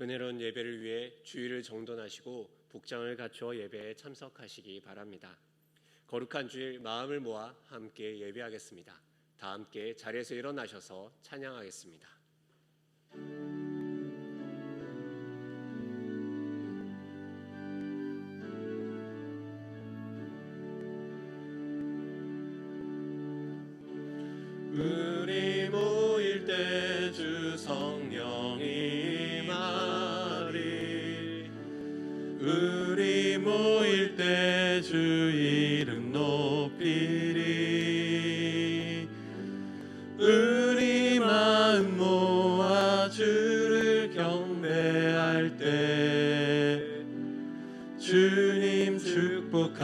은혜로운 예배를 위해 주일을 정돈하시고 복장을 갖추어 예배에 참석하시기 바랍니다. 거룩한 주일 마음을 모아 함께 예배하겠습니다. 다 함께 자리에서 일어나셔서 찬양하겠습니다. 우리 모일 때 주 성령이 임하리. 우리 모일 때 주 이름 높이리. 우리 마음 모아 주를 경배할 때 주님 축복하시리.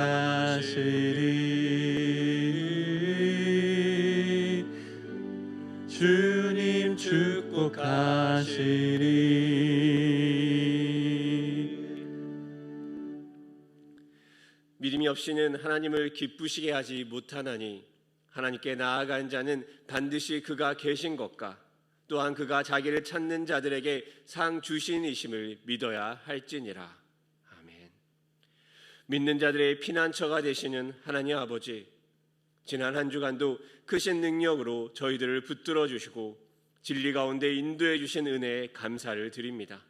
주님 축복하시리. 믿음이 없이는 하나님을 기쁘시게 하지 못하나니 하나님께 나아간 자는 반드시 그가 계신 것과 또한 그가 자기를 찾는 자들에게 상 주신이심을 믿어야 할지니라. 아멘. 믿는 자들의 피난처가 되시는 하나님 아버지, 지난 한 주간도 크신 능력으로 저희들을 붙들어 주시고 진리 가운데 인도해 주신 은혜에 감사를 드립니다.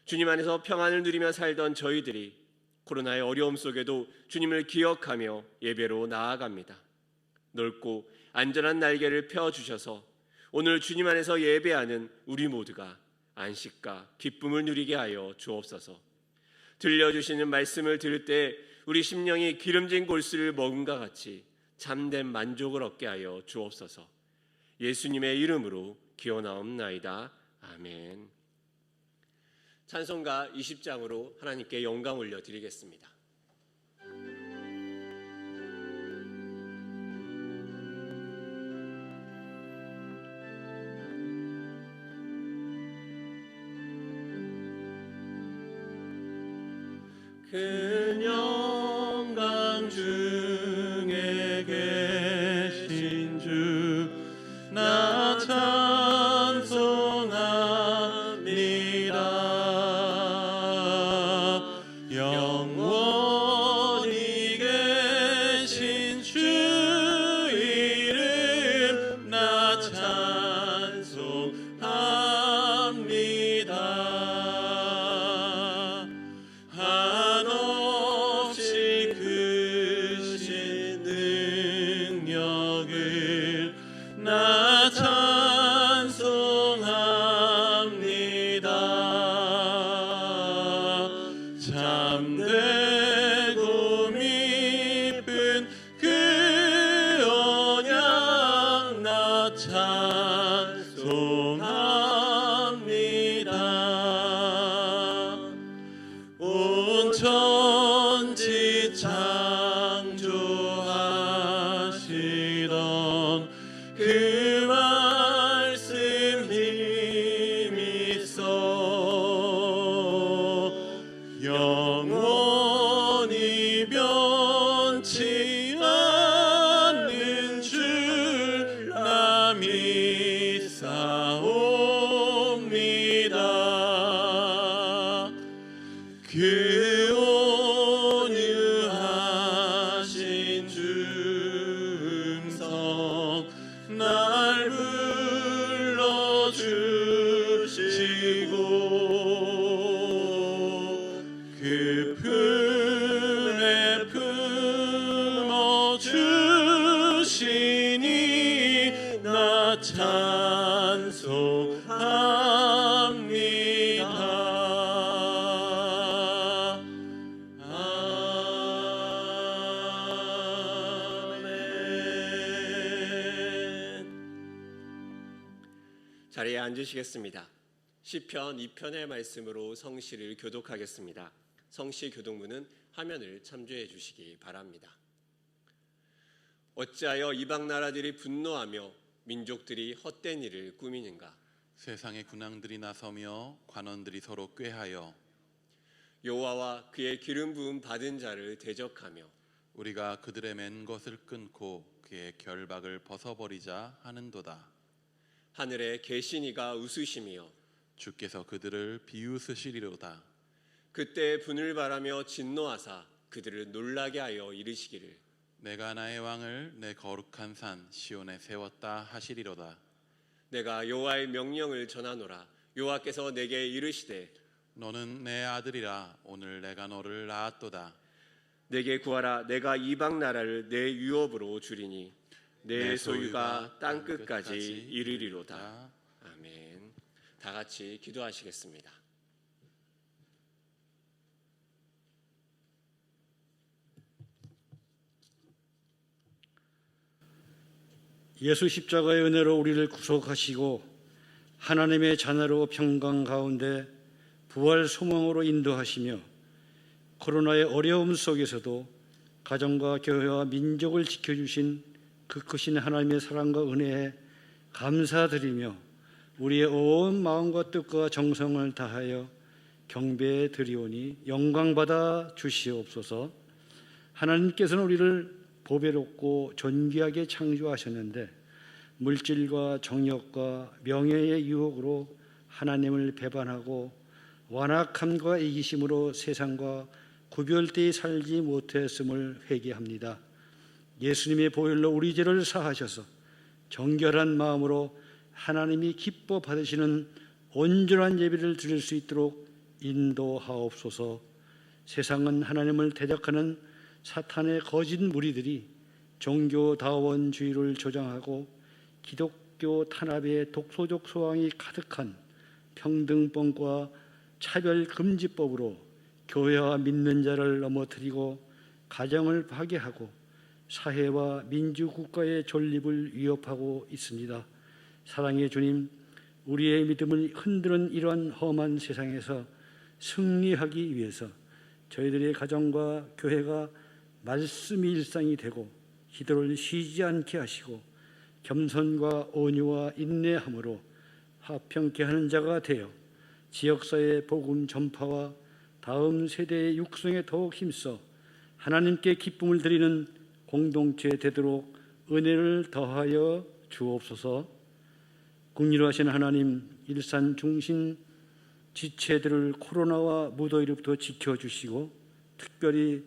주님 안에서 평안을 누리며 살던 저희들이 코로나의 어려움 속에도 주님을 기억하며 예배로 나아갑니다. 넓고 안전한 날개를 펴주셔서 오늘 주님 안에서 예배하는 우리 모두가 안식과 기쁨을 누리게 하여 주옵소서. 들려주시는 말씀을 들을 때 우리 심령이 기름진 골수를 먹은과 같이 참된 만족을 얻게 하여 주옵소서. 예수님의 이름으로 기원하옵나이다. 아멘. 찬송가 20장으로 하나님께 영광 올려드리겠습니다. 큰 영광 중에 계신 주 나 찬송합니다. 영원히 계신 주 이름 나 찬송합니다. 한없이 크신 능력을 나 찬송합니다. 참되고 미쁜 그 언약 나 찬송합니다. 온 천지 창조하시던 그 말씀 힘있어 영원히 변치 않는 줄 나 믿사옵니다. 그 온유하신 주 음성 날 불러주시고 그 품에 품어주시니 나 찬송합니다. 아멘. 자리에 앉으시겠습니다. 시편 2편의 말씀으로 성시를 교독하겠습니다. 성시 교독문은 화면을 참조해 주시기 바랍니다. 어찌하여 이방 나라들이 분노하며 민족들이 헛된 일을 꾸미는가? 세상의 군왕들이 나서며 관원들이 서로 꾀하여 여호와와 그의 기름 부음 받은 자를 대적하며 우리가 그들의 맨 것을 끊고 그의 결박을 벗어버리자 하는도다. 하늘에 계신 이가 웃으시며 주께서 그들을 비웃으시리로다. 그때 분을 바라며 진노하사 그들을 놀라게 하여 이르시기를 내가 나의 왕을 내 거룩한 산 시온에 세웠다 하시리로다. 내가 여호와의 명령을 전하노라. 여호와께서 내게 이르시되 너는 내 아들이라. 오늘 내가 너를 낳았도다. 내게 구하라. 내가 이방 나라를 내 유업으로 주리니 내 소유가 땅 끝까지 이르리로다. 아멘. 다 같이 기도하시겠습니다. 예수 십자가의 은혜로 우리를 구속하시고 하나님의 자녀로 평강 가운데 부활 소망으로 인도하시며 코로나의 어려움 속에서도 가정과 교회와 민족을 지켜주신 그 크신 하나님의 사랑과 은혜에 감사드리며 우리의 온 마음과 뜻과 정성을 다하여 경배해 드리오니 영광받아 주시옵소서. 하나님께서는 우리를 보배롭고 존귀하게 창조하셨는데 물질과 정욕과 명예의 유혹으로 하나님을 배반하고 완악함과 이기심으로 세상과 구별되이 살지 못했음을 회개합니다. 예수님의 보혈로 우리 죄를 사하셔서 정결한 마음으로 하나님이 기뻐 받으시는 온전한 예배를 드릴 수 있도록 인도하옵소서. 세상은 하나님을 대적하는 사탄의 거짓 무리들이 종교다원주의를 조장하고 기독교 탄압의 독소적 소황이 가득한 평등법과 차별금지법으로 교회와 믿는 자를 넘어뜨리고 가정을 파괴하고 사회와 민주국가의 존립을 위협하고 있습니다. 사랑의 주님, 우리의 믿음을 흔드는 이러한 험한 세상에서 승리하기 위해서 저희들의 가정과 교회가 말씀이 일상이 되고 기도를 쉬지 않게 하시고 겸손과 온유와 인내함으로 화평케 하는 자가 되어 지역사회의 복음 전파와 다음 세대의 육성에 더욱 힘써 하나님께 기쁨을 드리는 공동체 되도록 은혜를 더하여 주옵소서. 긍휼하신 하나님, 일산 중심 지체들을 코로나와 무더위로부터 지켜주시고 특별히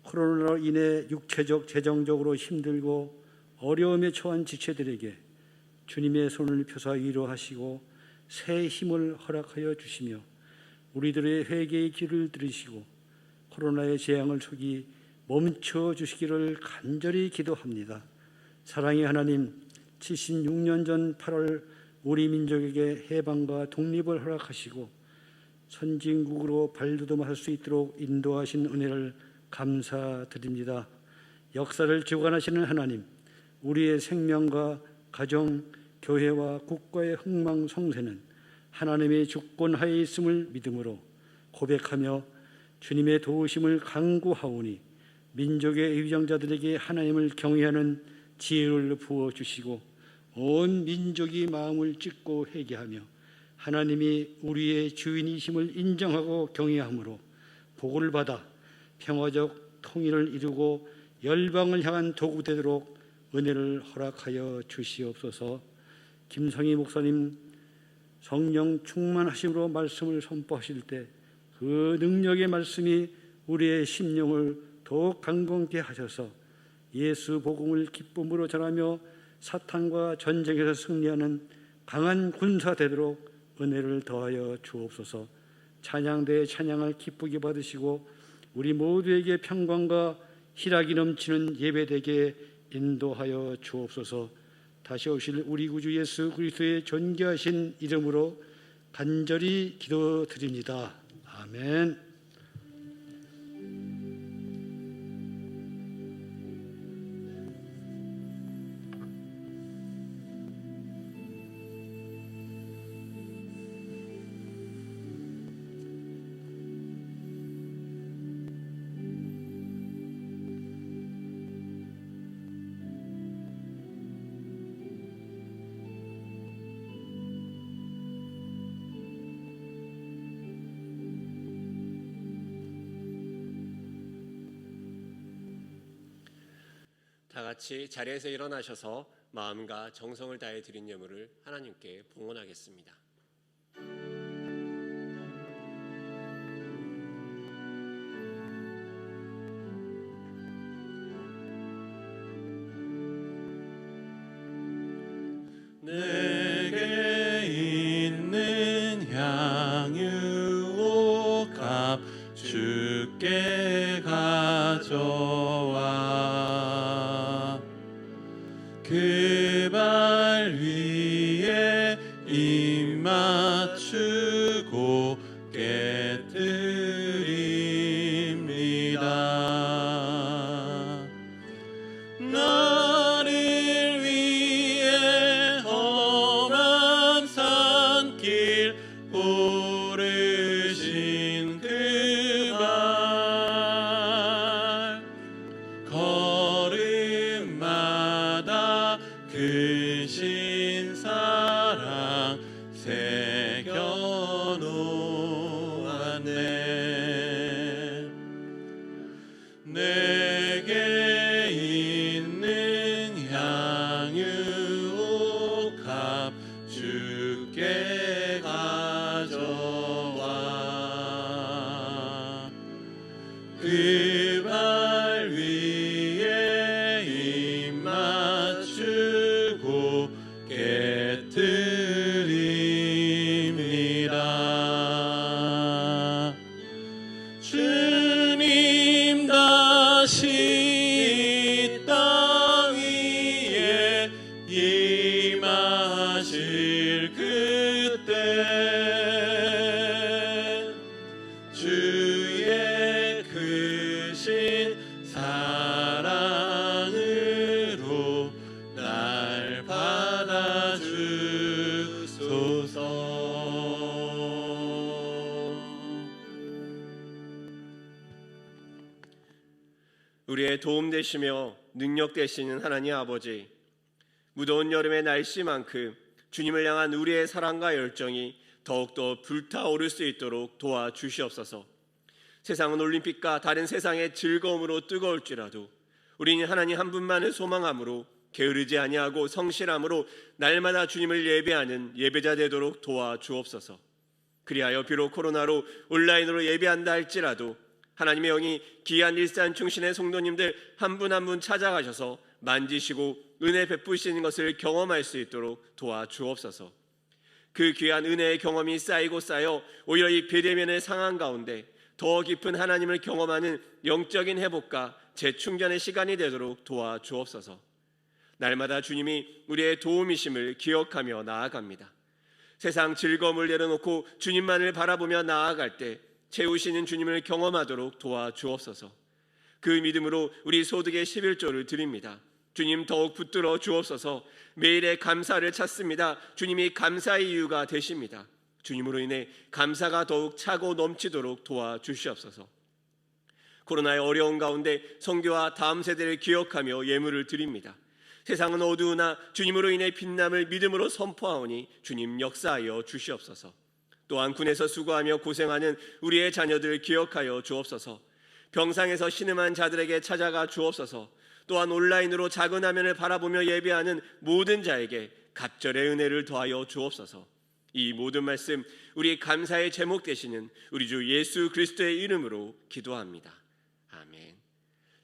코로나로 인해 육체적, 재정적으로 힘들고 어려움에 처한 지체들에게 주님의 손을 펴사 위로하시고 새 힘을 허락하여 주시며 우리들의 회개의 길을 들으시고 코로나의 재앙을 속이 멈춰 주시기를 간절히 기도합니다. 사랑의 하나님, 76년 전 8월 우리 민족에게 해방과 독립을 허락하시고 선진국으로 발돋움할 수 있도록 인도하신 은혜를 감사드립니다. 역사를 주관하시는 하나님, 우리의 생명과 가정, 교회와 국가의 흥망성쇠는 하나님의 주권하에 있음을 믿음으로 고백하며 주님의 도우심을 간구하오니 민족의 위정자들에게 하나님을 경외하는 지혜를 부어주시고 온 민족이 마음을 찢고 회개하며 하나님이 우리의 주인이심을 인정하고 경외함으로 복을 받아 평화적 통일을 이루고 열방을 향한 도구 되도록 은혜를 허락하여 주시옵소서. 김성희 목사님 성령 충만하심으로 말씀을 선포하실 때 그 능력의 말씀이 우리의 심령을 더욱 강건케 하셔서 예수 복음을 기쁨으로 전하며 사탄과 전쟁에서 승리하는 강한 군사 되도록 은혜를 더하여 주옵소서. 찬양대의 찬양을 기쁘게 받으시고 우리 모두에게 평강과 희락이 넘치는 예배되게 인도하여 주옵소서. 다시 오실 우리 구주 예수 그리스도의 존귀하신 이름으로 간절히 기도드립니다. 아멘. 다 같이 자리에서 일어나셔서 마음과 정성을 다해 드린 예물을 하나님께 봉헌하겠습니다. 주께 가져와 그 발 위에 입 맞추고 깨뜨립니다. 나를 위해 험한 산길 오르신 그 발 걸음마다 크신 사랑 새겨놓았네. 내게 있는 향유옥합 주께 가져와 그 발 위에 입 맞추고 깨뜨립니다. 주님 다시 이 땅 위에 임하실 그때 주의 크신 사랑으로 날 받아주소서. 우리의 도움 되시며 능력 되시는 하나님 아버지, 무더운 여름의 날씨만큼 주님을 향한 우리의 사랑과 열정이 더욱더 불타오를 수 있도록 도와주시옵소서. 세상은 올림픽과 다른 세상의 즐거움으로 뜨거울지라도 우리는 하나님 한 분만을 소망함으로 게으르지 아니하고 성실함으로 날마다 주님을 예배하는 예배자 되도록 도와주옵소서. 그리하여 비록 코로나로 온라인으로 예배한다 할지라도 하나님의 영이 귀한 일산 충신의 성도님들 한 분 한 분 찾아가셔서 만지시고 은혜 베푸시는 것을 경험할 수 있도록 도와주옵소서. 그 귀한 은혜의 경험이 쌓이고 쌓여 오히려 이 비대면의 상황 가운데 더 깊은 하나님을 경험하는 영적인 회복과 재충전의 시간이 되도록 도와주옵소서. 날마다 주님이 우리의 도움이심을 기억하며 나아갑니다. 세상 즐거움을 내려놓고 주님만을 바라보며 나아갈 때 채우시는 주님을 경험하도록 도와주옵소서. 그 믿음으로 우리 소득의 11조를 드립니다. 주님 더욱 붙들어 주옵소서. 매일의 감사를 찾습니다. 주님이 감사의 이유가 되십니다. 주님으로 인해 감사가 더욱 차고 넘치도록 도와주시옵소서. 코로나의 어려운 가운데 선교와 다음 세대를 기억하며 예물을 드립니다. 세상은 어두우나 주님으로 인해 빛남을 믿음으로 선포하오니 주님 역사하여 주시옵소서. 또한 군에서 수고하며 고생하는 우리의 자녀들 기억하여 주옵소서. 병상에서 신음한 자들에게 찾아가 주옵소서. 또한 온라인으로 작은 화면을 바라보며 예배하는 모든 자에게 갑절의 은혜를 더하여 주옵소서. 이 모든 말씀 우리 감사의 제목 되시는 우리 주 예수 그리스도의 이름으로 기도합니다. 아멘.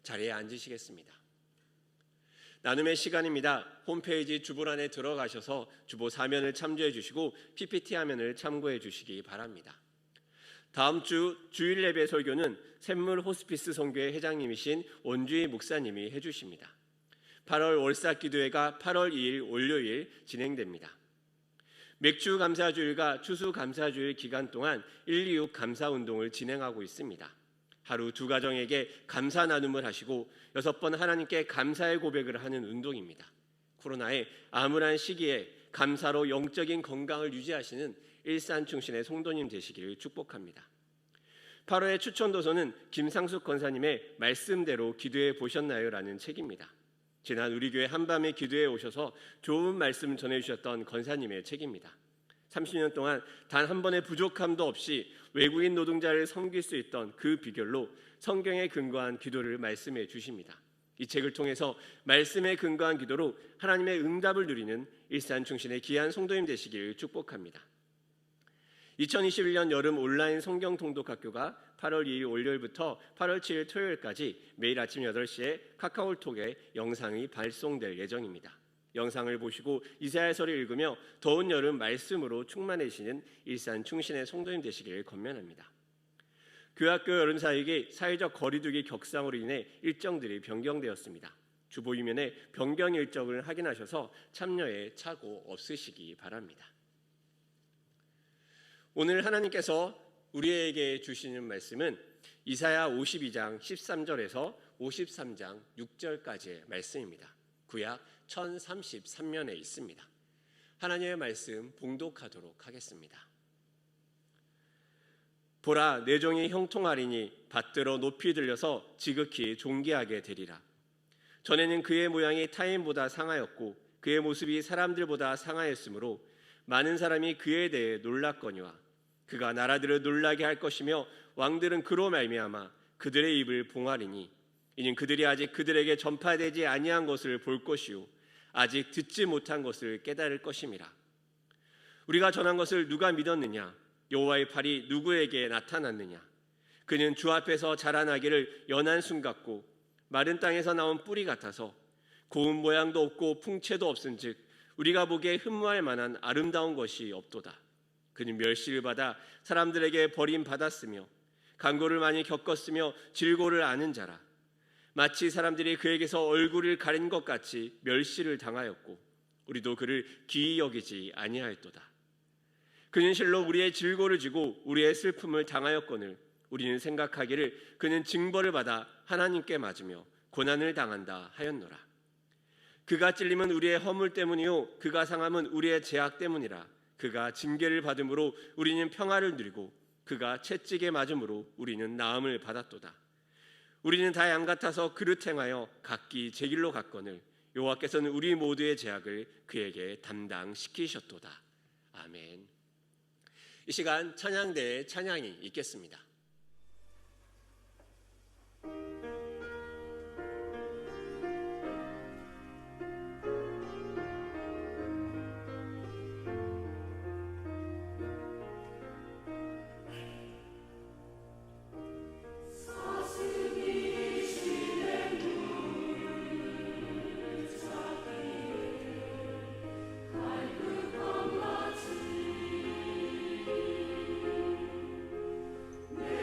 자리에 앉으시겠습니다. 나눔의 시간입니다. 홈페이지 주보란에 들어가셔서 주보 사면을 참조해 주시고 PPT 화면을 참고해 주시기 바랍니다. 다음 주 주일 예배 설교는 샘물 호스피스 선교회 회장님이신 원주희 목사님이 해주십니다. 8월 월삭 기도회가 8월 2일 월요일 진행됩니다. 맥주 감사주일과 추수 감사주일 기간 동안 126 감사운동을 진행하고 있습니다. 하루 두 가정에게 감사 나눔을 하시고 6번 하나님께 감사의 고백을 하는 운동입니다. 코로나의 암울한 시기에 감사로 영적인 건강을 유지하시는 일산 충신의 성도님 되시기를 축복합니다. 8월의 추천도서는 김상숙 권사님의 말씀대로 기도해 보셨나요? 라는 책입니다. 지난 우리 교회 한밤에 기도해 오셔서 좋은 말씀 전해주셨던 권사님의 책입니다. 30년 동안 단 한 번의 부족함도 없이 외국인 노동자를 섬길 수 있던 그 비결로 성경에 근거한 기도를 말씀해 주십니다. 이 책을 통해서 말씀에 근거한 기도로 하나님의 응답을 누리는 일산 충신의 귀한 성도님 되시기를 축복합니다. 2021년 여름 온라인 성경 통독학교가 8월 2일 월요일부터 8월 7일 토요일까지 매일 아침 8시에 카카오톡에 영상이 발송될 예정입니다. 영상을 보시고 이사야서를 읽으며 더운 여름 말씀으로 충만해지는 일산 충신의 성도님 되시기를 권면합니다. 교학교 여론 사이에 사회적 거리두기 격상으로 인해 일정들이 변경되었습니다. 주보이면에 변경 일정을 확인하셔서 참여에 착오 없으시기 바랍니다. 오늘 하나님께서 우리에게 주시는 말씀은 이사야 52장 13절에서 53장 6절까지의 말씀입니다. 구약 1033면에 있습니다. 하나님의 말씀 봉독하도록 하겠습니다. 보라, 내 종이 형통하리니 받들어 높이 들려서 지극히 존귀하게 되리라. 전에는 그의 모양이 타인보다 상하였고 그의 모습이 사람들보다 상하였으므로 많은 사람이 그에 대해 놀랐거니와 그가 나라들을 놀라게 할 것이며 왕들은 그로 말미암아 그들의 입을 봉하리니 이는 그들이 아직 그들에게 전파되지 아니한 것을 볼 것이요 아직 듣지 못한 것을 깨달을 것임이라. 우리가 전한 것을 누가 믿었느냐? 여호와의 팔이 누구에게 나타났느냐? 그는 주 앞에서 자라나기를 연한 순 같고 마른 땅에서 나온 뿌리 같아서 고운 모양도 없고 풍채도 없은즉 우리가 보기에 흠모할 만한 아름다운 것이 없도다. 그는 멸시를 받아 사람들에게 버림받았으며 간고를 많이 겪었으며 질고를 아는 자라. 마치 사람들이 그에게서 얼굴을 가린 것 같이 멸시를 당하였고 우리도 그를 기이 여기지 아니하였도다. 그는 실로 우리의 질고를 지고 우리의 슬픔을 당하였거늘 우리는 생각하기를 그는 징벌을 받아 하나님께 맞으며 고난을 당한다 하였노라. 그가 찔림은 우리의 허물 때문이요 그가 상함은 우리의 죄악 때문이라. 그가 징계를 받음으로 우리는 평화를 누리고 그가 채찍에 맞음으로 우리는 나음을 받았도다. 우리는 다 양 같아서 그릇 행하여 각기 제 길로 갔거늘 여호와께서는 우리 모두의 죄악을 그에게 담당시키셨도다. 아멘. 이 시간 찬양대의 찬양이 있겠습니다. 내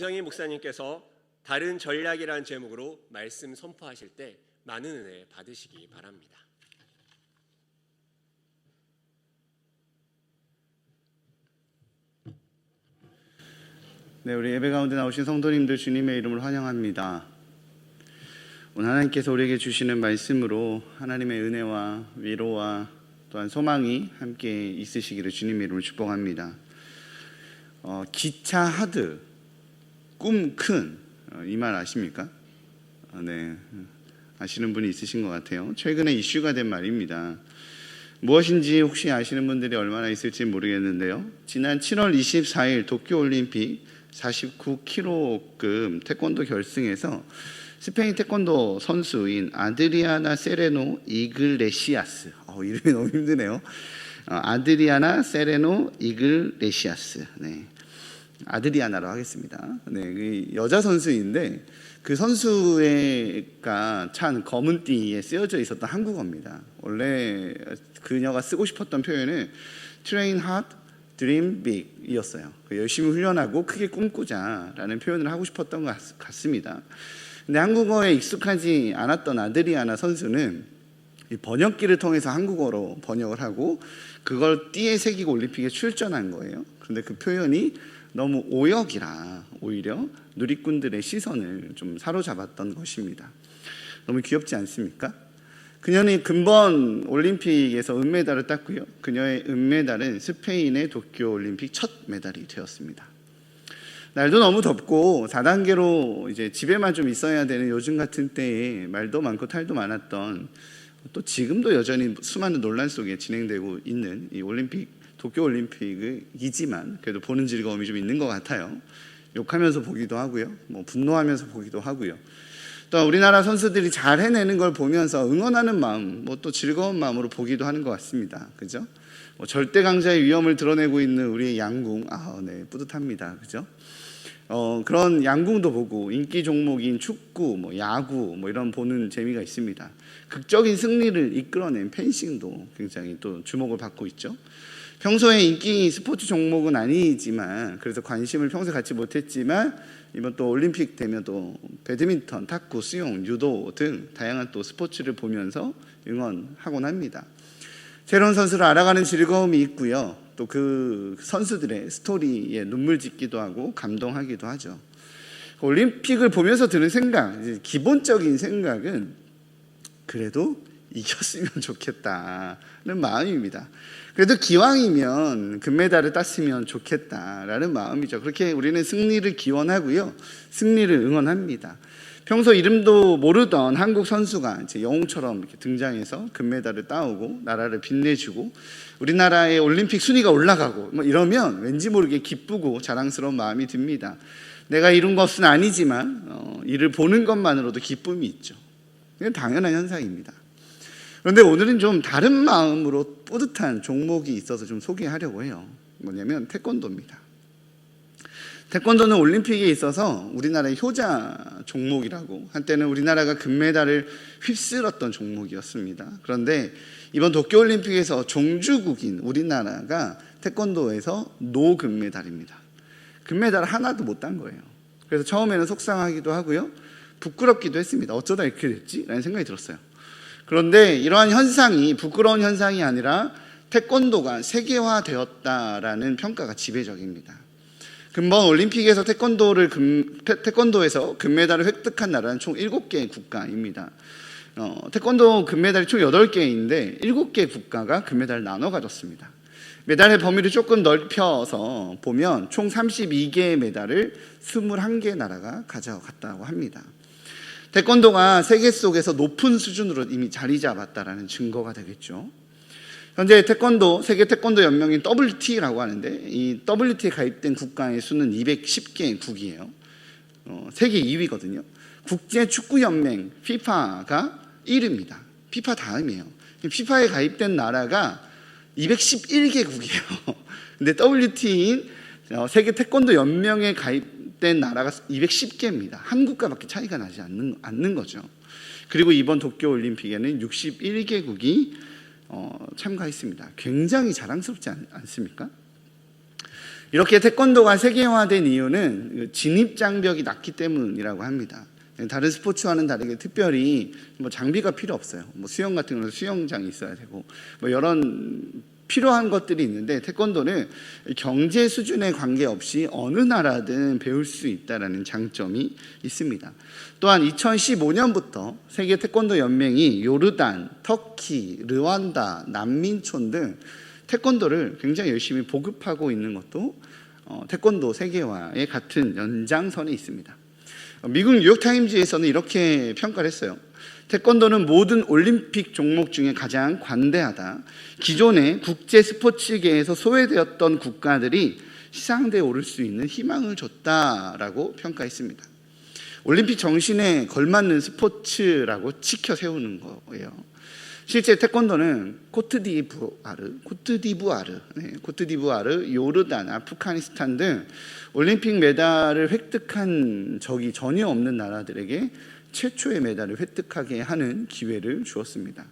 김성희 목사님께서 다른 전략이라는 제목으로 말씀 선포하실 때 많은 은혜 받으시기 바랍니다. 네, 우리 예배 가운데 나오신 성도님들 주님의 이름을 환영합니다. 오늘 하나님께서 우리에게 주시는 말씀으로 하나님의 은혜와 위로와 또한 소망이 함께 있으시기를 주님의 이름으로 축복합니다. 기차 하드, 꿈 큰, 이 말 아십니까? 네, 아시는 분이 있으신 것 같아요. 최근에 이슈가 된 말입니다. 무엇인지 혹시 아시는 분들이 얼마나 있을지 모르겠는데요. 지난 7월 24일 도쿄올림픽 49kg 태권도 결승에서 스페인 태권도 선수인 아드리아나 세레노 이글레시아스, 이름이 너무 힘드네요. 아드리아나 세레노 이글레시아스, 네, 아드리아나로 하겠습니다. 네, 그 여자 선수인데 그 선수가 찬 검은 띠에 쓰여져 있었던 한국어입니다. 원래 그녀가 쓰고 싶었던 표현은 Train hard, Dream big 이었어요. 열심히 훈련하고 크게 꿈꾸자라는 표현을 하고 싶었던 것 같습니다. 근데 한국어에 익숙하지 않았던 아드리아나 선수는 이 번역기를 통해서 한국어로 번역을 하고 그걸 띠에 새기고 올림픽에 출전한 거예요. 그런데 그 표현이 너무 오역이라 오히려 누리꾼들의 시선을 좀 사로잡았던 것입니다. 너무 귀엽지 않습니까? 그녀는 근본 올림픽에서 은메달을 땄고요. 그녀의 은메달은 스페인의 도쿄올림픽 첫 메달이 되었습니다. 날도 너무 덥고 4단계로 이제 집에만 좀 있어야 되는 요즘 같은 때에 말도 많고 탈도 많았던, 또 지금도 여전히 수많은 논란 속에 진행되고 있는 이 올림픽, 도쿄올림픽이지만 그래도 보는 즐거움이 좀 있는 것 같아요. 욕하면서 보기도 하고요, 분노하면서 보기도 하고요. 또 우리나라 선수들이 잘 해내는 걸 보면서 응원하는 마음, 또 즐거운 마음으로 보기도 하는 것 같습니다. 그죠? 절대 강자의 위험을 드러내고 있는 우리의 양궁, 네, 뿌듯합니다. 그죠? 그런 양궁도 보고 인기 종목인 축구, 야구, 이런 보는 재미가 있습니다. 극적인 승리를 이끌어낸 펜싱도 굉장히 또 주목을 받고 있죠. 평소에 인기 스포츠 종목은 아니지만 그래서 관심을 평소에 갖지 못했지만 이번 또 올림픽 되면 또 배드민턴, 탁구, 수영, 유도 등 다양한 또 스포츠를 보면서 응원하곤 합니다. 새로운 선수를 알아가는 즐거움이 있고요. 또 그 선수들의 스토리에 눈물 짓기도 하고 감동하기도 하죠. 올림픽을 보면서 드는 생각, 이제 기본적인 생각은 그래도 이겼으면 좋겠다는 마음입니다. 그래도 기왕이면 금메달을 땄으면 좋겠다라는 마음이죠. 그렇게 우리는 승리를 기원하고요, 승리를 응원합니다. 평소 이름도 모르던 한국 선수가 이제 영웅처럼 이렇게 등장해서 금메달을 따오고 나라를 빛내주고 우리나라의 올림픽 순위가 올라가고 이러면 왠지 모르게 기쁘고 자랑스러운 마음이 듭니다. 내가 이룬 것은 아니지만 이를 보는 것만으로도 기쁨이 있죠. 이건 당연한 현상입니다. 그런데 오늘은 좀 다른 마음으로 뿌듯한 종목이 있어서 좀 소개하려고 해요. 뭐냐면 태권도입니다. 태권도는 올림픽에 있어서 우리나라의 효자 종목이라고, 한때는 우리나라가 금메달을 휩쓸었던 종목이었습니다. 그런데 이번 도쿄올림픽에서 종주국인 우리나라가 태권도에서 노금메달입니다. 금메달 하나도 못 딴 거예요. 그래서 처음에는 속상하기도 하고요, 부끄럽기도 했습니다. 어쩌다 이렇게 됐지? 라는 생각이 들었어요. 그런데 이러한 현상이 부끄러운 현상이 아니라 태권도가 세계화되었다라는 평가가 지배적입니다. 근본 올림픽에서 태권도에서 금메달을 획득한 나라는 총 7개 국가입니다. 태권도 금메달이 총 8개인데 7개 국가가 금메달을 나눠 가졌습니다. 메달의 범위를 조금 넓혀서 보면 총 32개의 메달을 21개 나라가 가져갔다고 합니다. 태권도가 세계 속에서 높은 수준으로 이미 자리 잡았다라는 증거가 되겠죠. 현재 세계 태권도 연맹인 WT라고 하는데 이 WT에 가입된 국가의 수는 210개국이에요. 세계 2위거든요. 국제 축구 연맹 FIFA가 1위입니다. FIFA 다음이에요. FIFA에 가입된 나라가 211개국이에요. 근데 WT인 세계 태권도 연맹에 가입된 나라가 210개입니다. 한 국가밖에 차이가 나지 않는 거죠. 그리고 이번 도쿄올림픽에는 61개국이 참가했습니다. 굉장히 자랑스럽지 않습니까? 이렇게 태권도가 세계화된 이유는 진입 장벽이 낮기 때문이라고 합니다. 다른 스포츠와는 다르게 특별히 뭐 장비가 필요 없어요. 뭐 수영 같은 경우는 수영장이 있어야 되고 뭐 이런 필요한 것들이 있는데 태권도는 경제 수준에 관계없이 어느 나라든 배울 수 있다라는 장점이 있습니다. 또한 2015년부터 세계 태권도 연맹이 요르단, 터키, 르완다, 난민촌 등 태권도를 굉장히 열심히 보급하고 있는 것도 태권도 세계화의 같은 연장선에 있습니다. 미국 뉴욕타임즈에서는 이렇게 평가를 했어요. 태권도는 모든 올림픽 종목 중에 가장 관대하다. 기존의 국제 스포츠계에서 소외되었던 국가들이 시상대에 오를 수 있는 희망을 줬다라고 평가했습니다. 올림픽 정신에 걸맞는 스포츠라고 치켜 세우는 거예요. 실제 태권도는 코트디부아르, 요르단, 아프가니스탄 등 올림픽 메달을 획득한 적이 전혀 없는 나라들에게 최초의 메달을 획득하게 하는 기회를 주었습니다.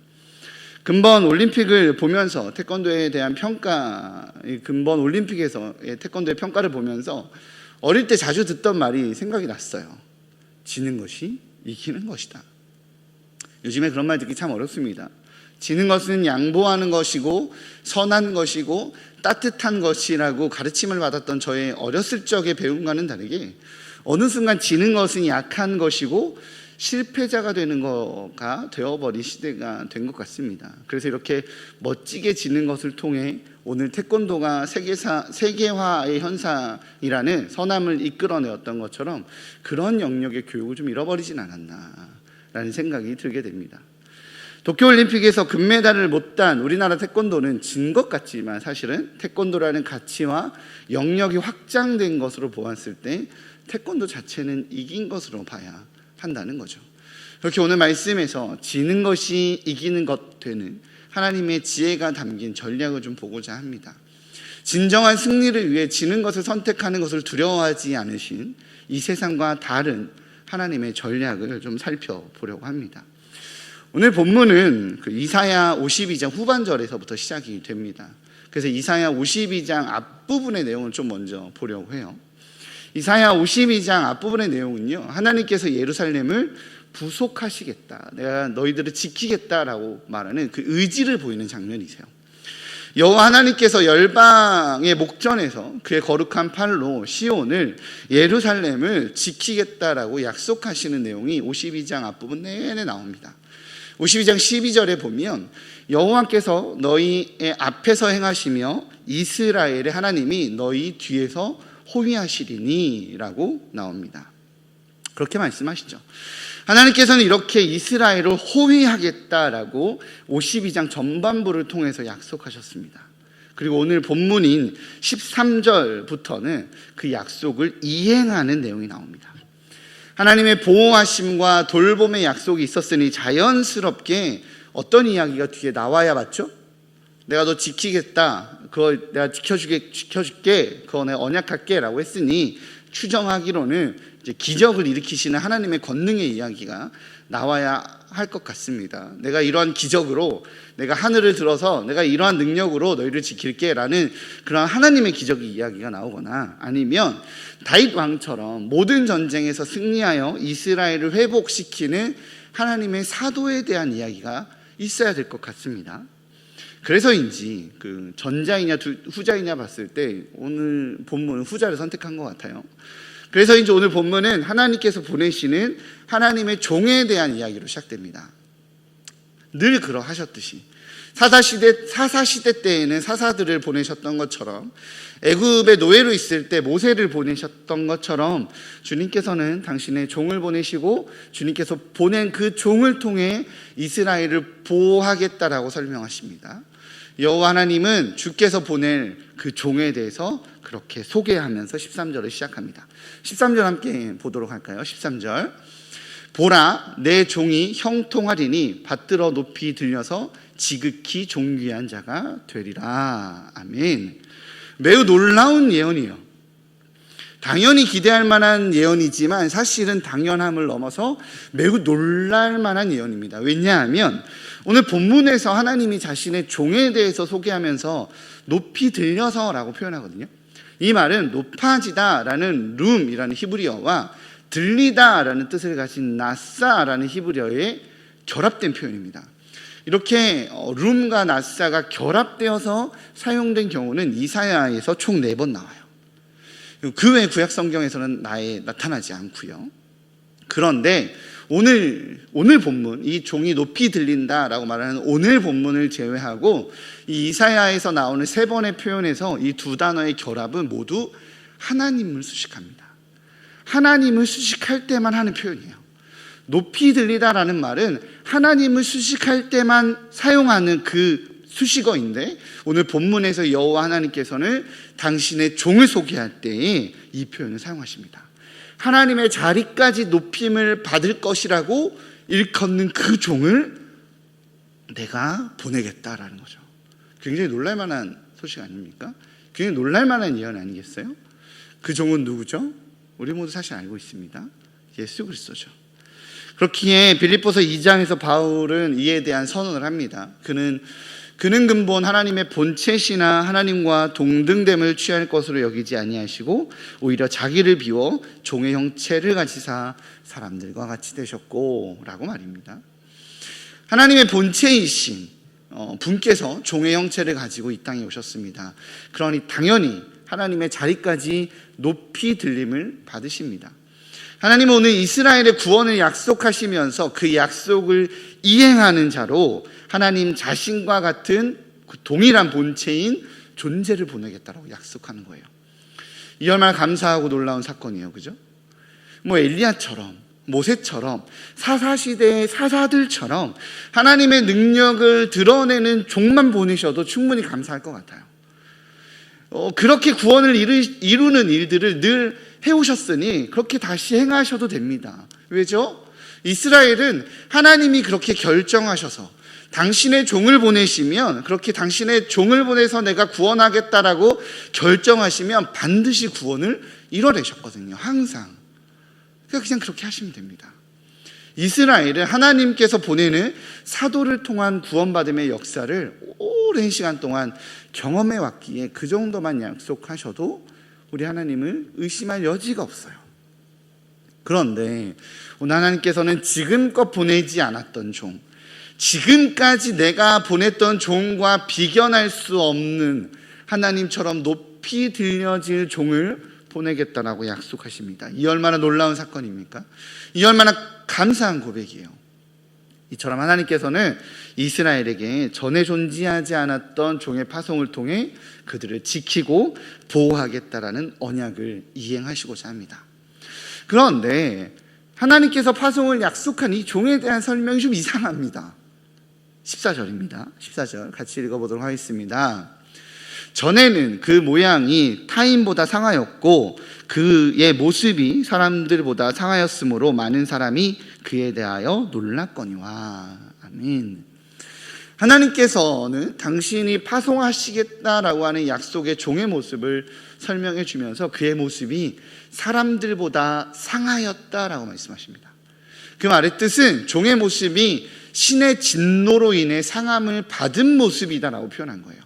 근본 올림픽을 보면서 태권도에 대한 평가, 근본 올림픽에서의 태권도의 평가를 보면서 어릴 때 자주 듣던 말이 생각이 났어요. 지는 것이 이기는 것이다. 요즘에 그런 말 듣기 참 어렵습니다. 지는 것은 양보하는 것이고 선한 것이고 따뜻한 것이라고 가르침을 받았던 저의 어렸을 적의 배움과는 다르게 어느 순간 지는 것은 약한 것이고 실패자가 되는 거가 되어버린 시대가 된 것 같습니다. 그래서 이렇게 멋지게 지는 것을 통해 오늘 태권도가 세계화의 현상이라는 선함을 이끌어내었던 것처럼 그런 영역의 교육을 좀 잃어버리진 않았나라는 생각이 들게 됩니다. 도쿄올림픽에서 금메달을 못 딴 우리나라 태권도는 진 것 같지만 사실은 태권도라는 가치와 영역이 확장된 것으로 보았을 때 태권도 자체는 이긴 것으로 봐야 한다는 거죠. 그렇게 오늘 말씀에서 지는 것이 이기는 것 되는 하나님의 지혜가 담긴 전략을 좀 보고자 합니다. 진정한 승리를 위해 지는 것을 선택하는 것을 두려워하지 않으신 이 세상과 다른 하나님의 전략을 좀 살펴보려고 합니다. 오늘 본문은 이사야 52장 후반절에서부터 시작이 됩니다. 그래서 이사야 52장 앞부분의 내용을 좀 먼저 보려고 해요. 이사야 52장 앞부분의 내용은요, 하나님께서 예루살렘을 부속하시겠다, 내가 너희들을 지키겠다라고 말하는 그 의지를 보이는 장면이세요. 여호와 하나님께서 열방의 목전에서 그의 거룩한 팔로 시온을, 예루살렘을 지키겠다라고 약속하시는 내용이 52장 앞부분 내내 나옵니다. 52장 12절에 보면 여호와께서 너희의 앞에서 행하시며 이스라엘의 하나님이 너희 뒤에서 호위하시리니 라고 나옵니다. 그렇게 말씀하시죠. 하나님께서는 이렇게 이스라엘을 호위하겠다라고 52장 전반부를 통해서 약속하셨습니다. 그리고 오늘 본문인 13절부터는 그 약속을 이행하는 내용이 나옵니다. 하나님의 보호하심과 돌봄의 약속이 있었으니 자연스럽게 어떤 이야기가 뒤에 나와야 맞죠? 내가 너 지키겠다, 그거 내가 지켜줄게, 그거 내가 언약할게 라고 했으니 추정하기로는 이제 기적을 일으키시는 하나님의 권능의 이야기가 나와야 할 것 같습니다. 내가 이러한 기적으로, 내가 하늘을 들어서 내가 이러한 능력으로 너희를 지킬게 라는 그런 하나님의 기적의 이야기가 나오거나, 아니면 다윗 왕처럼 모든 전쟁에서 승리하여 이스라엘을 회복시키는 하나님의 사도에 대한 이야기가 있어야 될 것 같습니다. 그래서인지 그 전자이냐 후자이냐 봤을 때 오늘 본문은 후자를 선택한 것 같아요. 그래서 이제 오늘 본문은 하나님께서 보내시는 하나님의 종에 대한 이야기로 시작됩니다. 늘 그러하셨듯이 사사시대 때에는 사사들을 보내셨던 것처럼, 애굽의 노예로 있을 때 모세를 보내셨던 것처럼 주님께서는 당신의 종을 보내시고 주님께서 보낸 그 종을 통해 이스라엘을 보호하겠다라고 설명하십니다. 여호와 하나님은 주께서 보낼 그 종에 대해서 그렇게 소개하면서 13절을 시작합니다. 13절 함께 보도록 할까요? 13절. 보라, 내 종이 형통하리니 받들어 높이 들려서 지극히 존귀한 자가 되리라. 아멘. 매우 놀라운 예언이에요. 당연히 기대할 만한 예언이지만 사실은 당연함을 넘어서 매우 놀랄 만한 예언입니다. 왜냐하면 오늘 본문에서 하나님이 자신의 종에 대해서 소개하면서 높이 들려서라고 표현하거든요. 이 말은 높아지다라는 룸이라는 히브리어와 들리다라는 뜻을 가진 나사라는 히브리어의 결합된 표현입니다. 이렇게 룸과 나사가 결합되어서 사용된 경우는 이사야에서 총 4번 나와요. 그 외 구약 성경에서는 나타나지 않고요. 그런데 오늘 본문, 이 종이 높이 들린다라고 말하는 오늘 본문을 제외하고 이 이사야에서 나오는 3번의 표현에서 이 두 단어의 결합은 모두 하나님을 수식합니다. 하나님을 수식할 때만 하는 표현이에요. 높이 들리다라는 말은 하나님을 수식할 때만 사용하는 그 수식어인데, 오늘 본문에서 여호와 하나님께서는 당신의 종을 소개할 때에 이 표현을 사용하십니다. 하나님의 자리까지 높임을 받을 것이라고 일컫는 그 종을 내가 보내겠다라는 거죠. 굉장히 놀랄만한 소식 아닙니까? 굉장히 놀랄만한 예언 아니겠어요? 그 종은 누구죠? 우리 모두 사실 알고 있습니다. 예수 그리스도죠. 그렇기에 빌립보서 2장에서 바울은 이에 대한 선언을 합니다. 그는 근본 하나님의 본체시나 하나님과 동등됨을 취할 것으로 여기지 아니하시고 오히려 자기를 비워 종의 형체를 가지사 사람들과 같이 되셨고 라고 말입니다. 하나님의 본체이신 분께서 종의 형체를 가지고 이 땅에 오셨습니다. 그러니 당연히 하나님의 자리까지 높이 들림을 받으십니다. 하나님은 오늘 이스라엘의 구원을 약속하시면서 그 약속을 이행하는 자로 하나님 자신과 같은 그 동일한 본체인 존재를 보내겠다라고 약속하는 거예요. 이 얼마나 감사하고 놀라운 사건이에요, 그죠? 엘리야처럼, 모세처럼, 사사시대의 사사들처럼 하나님의 능력을 드러내는 종만 보내셔도 충분히 감사할 것 같아요. 그렇게 구원을 이루는 일들을 늘 해오셨으니 그렇게 다시 행하셔도 됩니다. 왜죠? 이스라엘은 하나님이 그렇게 결정하셔서 당신의 종을 보내시면, 그렇게 당신의 종을 보내서 내가 구원하겠다라고 결정하시면 반드시 구원을 이뤄내셨거든요. 항상. 그냥 그렇게 하시면 됩니다. 이스라엘은 하나님께서 보내는 사도를 통한 구원받음의 역사를 오랜 시간 동안 경험해 왔기에 그 정도만 약속하셔도 우리 하나님을 의심할 여지가 없어요. 그런데 오늘 하나님께서는 지금껏 보내지 않았던 종, 지금까지 내가 보냈던 종과 비견할 수 없는 하나님처럼 높이 들려질 종을 보내겠다라고 약속하십니다. 이 얼마나 놀라운 사건입니까? 이 얼마나 감사한 고백이에요. 이처럼 하나님께서는 이스라엘에게 전에 존재하지 않았던 종의 파송을 통해 그들을 지키고 보호하겠다라는 언약을 이행하시고자 합니다. 그런데 하나님께서 파송을 약속한 이 종에 대한 설명이 좀 이상합니다. 14절입니다. 14절 같이 읽어보도록 하겠습니다. 전에는 그 모양이 타인보다 상하였고 그의 모습이 사람들보다 상하였으므로 많은 사람이 그에 대하여 놀랐거니와. 아멘. 하나님께서는 당신이 파송하시겠다라고 하는 약속의 종의 모습을 설명해 주면서 그의 모습이 사람들보다 상하였다라고 말씀하십니다. 그 말의 뜻은 종의 모습이 신의 진노로 인해 상함을 받은 모습이다라고 표현한 거예요.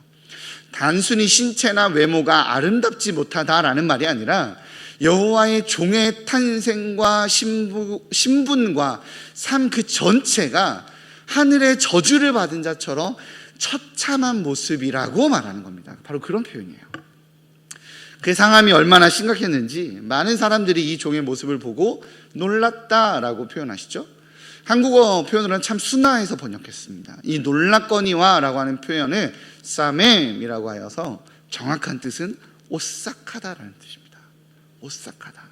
단순히 신체나 외모가 아름답지 못하다라는 말이 아니라 여호와의 종의 탄생과 신분과 삶 그 전체가 하늘의 저주를 받은 자처럼 처참한 모습이라고 말하는 겁니다. 바로 그런 표현이에요. 그 상함이 얼마나 심각했는지 많은 사람들이 이 종의 모습을 보고 놀랐다라고 표현하시죠. 한국어 표현으로는 참 순화해서 번역했습니다. 이 놀랐거니와라고 하는 표현을 사맴이라고 하여서 정확한 뜻은 오싹하다라는 뜻입니다. 오싹하다.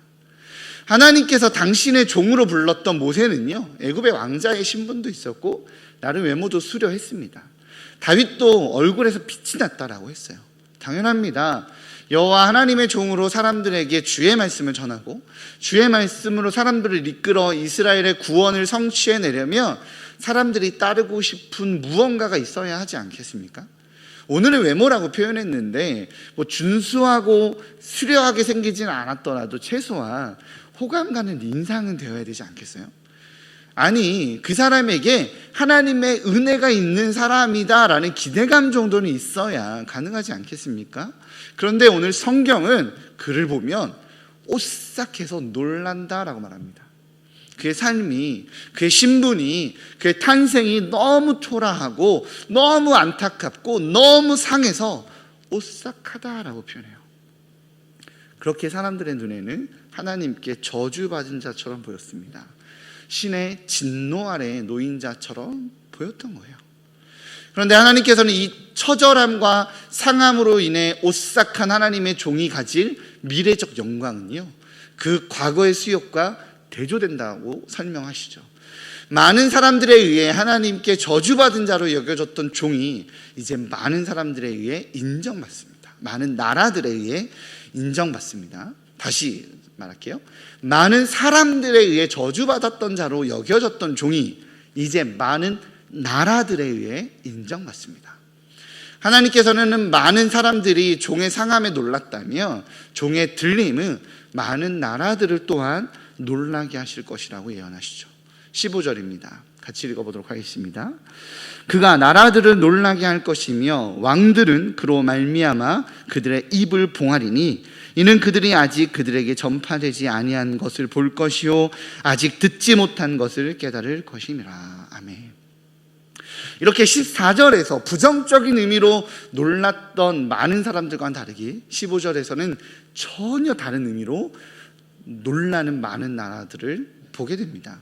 하나님께서 당신의 종으로 불렀던 모세는요, 애굽의 왕자의 신분도 있었고 나름 외모도 수려했습니다. 다윗도 얼굴에서 빛이 났다라고 했어요. 당연합니다. 여호와 하나님의 종으로 사람들에게 주의 말씀을 전하고 주의 말씀으로 사람들을 이끌어 이스라엘의 구원을 성취해내려면 사람들이 따르고 싶은 무언가가 있어야 하지 않겠습니까? 오늘은 외모라고 표현했는데 준수하고 수려하게 생기지는 않았더라도 최소한 호감 가는 인상은 되어야 되지 않겠어요? 아니, 그 사람에게 하나님의 은혜가 있는 사람이다라는 기대감 정도는 있어야 가능하지 않겠습니까? 그런데 오늘 성경은 그를 보면 오싹해서 놀란다라고 말합니다. 그의 삶이, 그의 신분이, 그의 탄생이 너무 초라하고 너무 안타깝고 너무 상해서 오싹하다라고 표현해요. 그렇게 사람들의 눈에는 하나님께 저주받은 자처럼 보였습니다. 신의 진노 아래 놓인 자처럼 보였던 거예요. 그런데 하나님께서는 이 처절함과 상함으로 인해 오싹한 하나님의 종이 가질 미래적 영광은요, 그 과거의 수욕과 대조된다고 설명하시죠. 많은 사람들에 의해 하나님께 저주받은 자로 여겨졌던 종이 이제 많은 사람들에 의해 인정받습니다. 많은 나라들에 의해 인정받습니다. 다시 말할게요. 많은 사람들에 의해 저주받았던 자로 여겨졌던 종이 이제 많은 나라들에 의해 인정받습니다. 하나님께서는 많은 사람들이 종의 상함에 놀랐다며 종의 들림은 많은 나라들을 또한 놀라게 하실 것이라고 예언하시죠. 15절입니다. 같이 읽어보도록 하겠습니다. 그가 나라들을 놀라게 할 것이며 왕들은 그로 말미암아 그들의 입을 봉하리니 이는 그들이 아직 그들에게 전파되지 아니한 것을 볼 것이요 아직 듣지 못한 것을 깨달을 것임이라. 아멘. 이렇게 14절에서 부정적인 의미로 놀랐던 많은 사람들과는 다르게 15절에서는 전혀 다른 의미로 놀라는 많은 나라들을 보게 됩니다.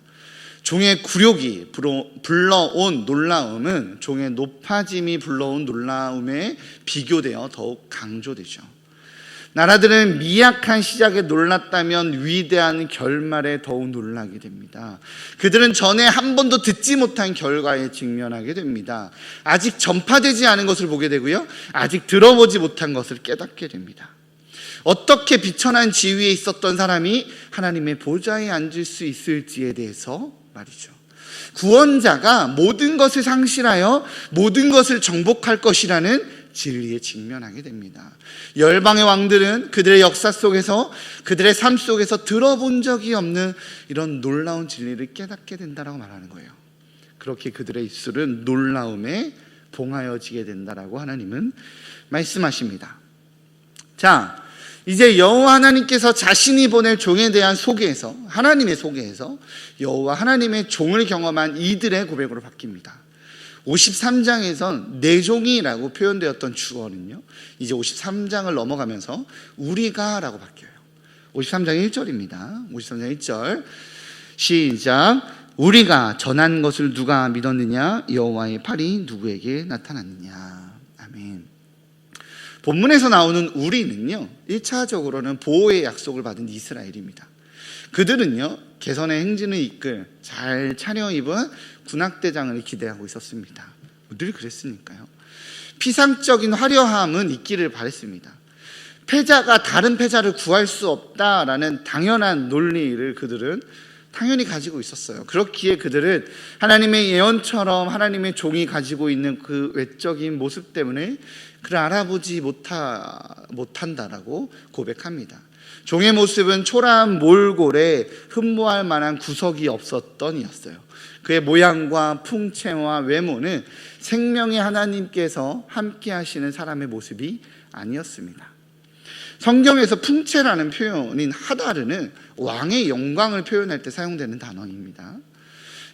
종의 굴욕이 불러온 놀라움은 종의 높아짐이 불러온 놀라움에 비교되어 더욱 강조되죠. 나라들은 미약한 시작에 놀랐다면 위대한 결말에 더욱 놀라게 됩니다. 그들은 전에 한 번도 듣지 못한 결과에 직면하게 됩니다. 아직 전파되지 않은 것을 보게 되고요, 아직 들어보지 못한 것을 깨닫게 됩니다. 어떻게 비천한 지위에 있었던 사람이 하나님의 보좌에 앉을 수 있을지에 대해서 말이죠. 구원자가 모든 것을 상실하여 모든 것을 정복할 것이라는 진리에 직면하게 됩니다. 열방의 왕들은 그들의 역사 속에서, 그들의 삶 속에서 들어본 적이 없는 이런 놀라운 진리를 깨닫게 된다라고 말하는 거예요. 그렇게 그들의 입술은 놀라움에 봉하여지게 된다라고 하나님은 말씀하십니다. 자, 이제 여호와 하나님께서 자신이 보낼 종에 대한 소개에서, 하나님의 소개에서 여호와 하나님의 종을 경험한 이들의 고백으로 바뀝니다. 53장에선 내 종이라고 표현되었던 주어는요, 이제 53장을 넘어가면서 우리가 라고 바뀌어요. 53장 1절입니다. 53장 1절 시작. 우리가 전한 것을 누가 믿었느냐? 여호와의 팔이 누구에게 나타났느냐? 아멘. 본문에서 나오는 우리는요, 1차적으로는 보호의 약속을 받은 이스라엘입니다. 그들은요, 개선의 행진을 이끌 잘 차려입은 군악대장을 기대하고 있었습니다. 늘 그랬으니까요. 피상적인 화려함은 있기를 바랬습니다. 패자가 다른 패자를 구할 수 없다라는 당연한 논리를 그들은 당연히 가지고 있었어요. 그렇기에 그들은 하나님의 예언처럼 하나님의 종이 가지고 있는 그 외적인 모습 때문에 그를 알아보지 못한다라고 고백합니다. 종의 모습은 초라한 몰골에 흠모할 만한 구석이 없었던 이였어요. 그의 모양과 풍채와 외모는 생명의 하나님께서 함께 하시는 사람의 모습이 아니었습니다. 성경에서 풍채라는 표현인 하다르는 왕의 영광을 표현할 때 사용되는 단어입니다.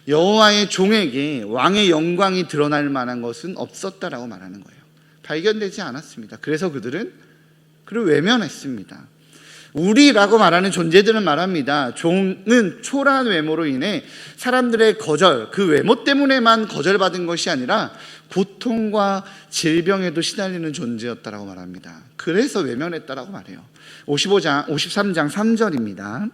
여호와의 종에게 왕의 영광이 드러날 만한 것은 없었다라고 말하는 거예요. 발견되지 않았습니다. 그래서 그들은 그를 외면했습니다. 우리라고 말하는 존재들은 말합니다. 종은 초라한 외모로 인해 사람들의 거절, 그 외모 때문에만 거절받은 것이 아니라 고통과 질병에도 시달리는 존재였다라고 말합니다. 그래서 외면했다라고 말해요. 53장 3절입니다.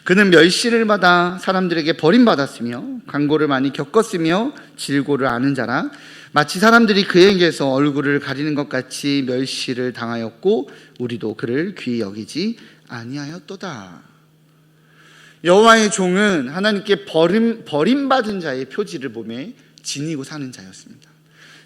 그는 멸시를 받아 사람들에게 버림받았으며 강고를 많이 겪었으며 질고를 아는 자라 마치 사람들이 그에게서 얼굴을 가리는 것 같이 멸시를 당하였고 우리도 그를 귀히 여기지 아니하였도다. 여호와의 종은 하나님께 버림받은 자의 표지를 몸에 지니고 사는 자였습니다.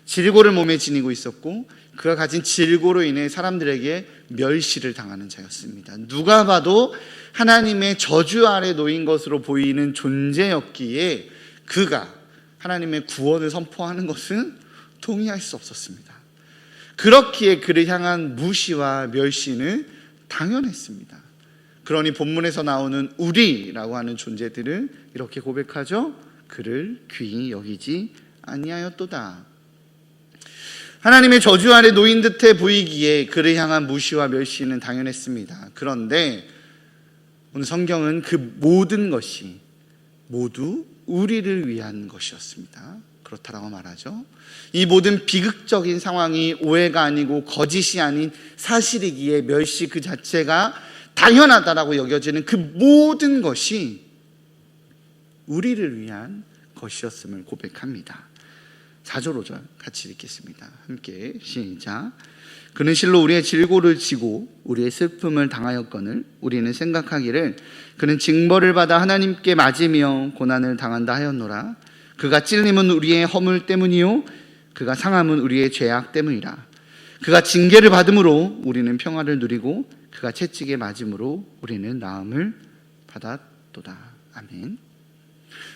질고를 몸에 지니고 있었고 그가 가진 질고로 인해 사람들에게 멸시를 당하는 자였습니다. 누가 봐도 하나님의 저주 아래 놓인 것으로 보이는 존재였기에 그가 하나님의 구원을 선포하는 것은 동의할 수 없었습니다. 그렇기에 그를 향한 무시와 멸시는 당연했습니다. 그러니 본문에서 나오는 우리라고 하는 존재들은 이렇게 고백하죠. 그를 귀히 여기지 아니하였도다. 하나님의 저주 아래 놓인 듯해 보이기에 그를 향한 무시와 멸시는 당연했습니다. 그런데 오늘 성경은 그 모든 것이 모두 우리를 위한 것이었습니다. 그렇다라고 말하죠. 이 모든 비극적인 상황이 오해가 아니고 거짓이 아닌 사실이기에 멸시 그 자체가 당연하다라고 여겨지는 그 모든 것이 우리를 위한 것이었음을 고백합니다. 4절 5절 같이 읽겠습니다. 함께 시작. 그는 실로 우리의 질고를 지고 우리의 슬픔을 당하였거늘 우리는 생각하기를 그는 징벌을 받아 하나님께 맞으며 고난을 당한다 하였노라. 그가 찔림은 우리의 허물 때문이요 그가 상함은 우리의 죄악 때문이라. 그가 징계를 받음으로 우리는 평화를 누리고 그가 채찍에 맞음으로 우리는 나음을 받았도다. 아멘.